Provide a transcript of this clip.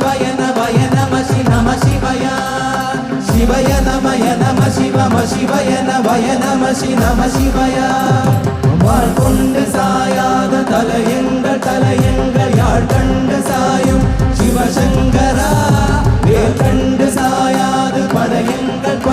சிவாய நமய நம நம சிவாய சிவய நமய நம சிவம சிவய நமய நம நம சிவாய வாழ் கொண்டு சாயாத தலையங்கள் யாழ் கண்டு சாயும் சிவசங்கரா வேல் கண்டு சாயாது படையங்கள்